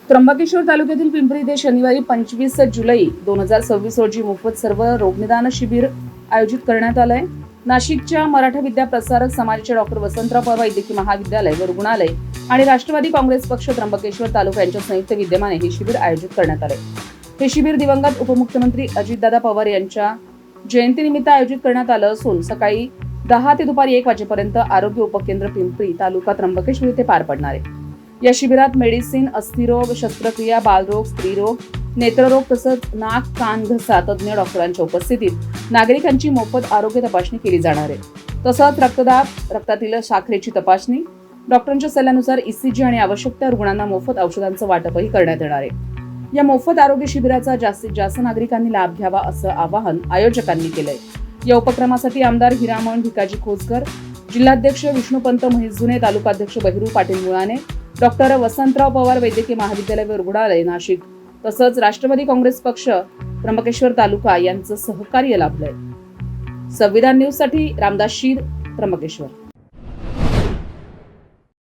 त्र्यंबकेश्वर तालुक्यातील पिंपरी येथे शनिवारी 25 जुलै 2026 रोजी मोफत सर्व रोगनिदान शिबिर आयोजित करण्यात आलंय। नाशिकच्या मराठा विद्या प्रसारक समाजाचे डॉक्टर वसंतराव पवार वैद्यकीय महाविद्यालय व रुग्णालय आणि राष्ट्रवादी काँग्रेस पक्ष त्र्यंबकेश्वर तालुका यांच्या संयुक्त विद्यमाने हे शिबिर आयोजित करण्यात आले। हे शिबिर दिवंगत उपमुख्यमंत्री अजितदादा पवार यांच्या जयंतीनिमित्त आयोजित करण्यात आलं असून सकाळी 10 ते दुपारी 1 वाजेपर्यंत आरोग्य उपकेंद्र पिंपरी तालुका त्र्यंबकेश्वर येथे पार पडणार आहे। या शिबिरात मेडिसिन, अस्थिरोग, शस्त्रक्रिया, बालरोग, स्त्रीरोग, नेत्ररोग तसंच नाक, कान, घसा तज्ज्ञ डॉक्टरांच्या उपस्थितीत नागरिकांची मोफत आरोग्य तपासणी केली जाणार आहे। तसंच रक्तदाब, रक्तातील साखरेची तपासणी, डॉक्टरांच्या सल्ल्यानुसार ECG आणि आवश्यक त्या रुग्णांना मोफत औषधांचं वाटपही करण्यात येणार आहे। या मोफत आरोग्य शिबिराचा जास्तीत जास्त नागरिकांनी लाभ घ्यावा असं आवाहन आयोजकांनी केलंय। या उपक्रमासाठी आमदार हिरामण भिकाजी खोसकर, जिल्हाध्यक्ष विष्णुपंत म्हैसजुने, तालुकाध्यक्ष बहिरू पाटील मुळाने, डॉक्टर वसंतराव पवार वैद्यकीय महाविद्यालय व रुग्णालय नाशिक तसंच राष्ट्रवादी काँग्रेस पक्ष त्र्यंबकेश्वर तालुका यांचं सहकार्य लाभलंय। संविधान न्यूज साठी रामदास शीर, त्र्यंबकेश्वर।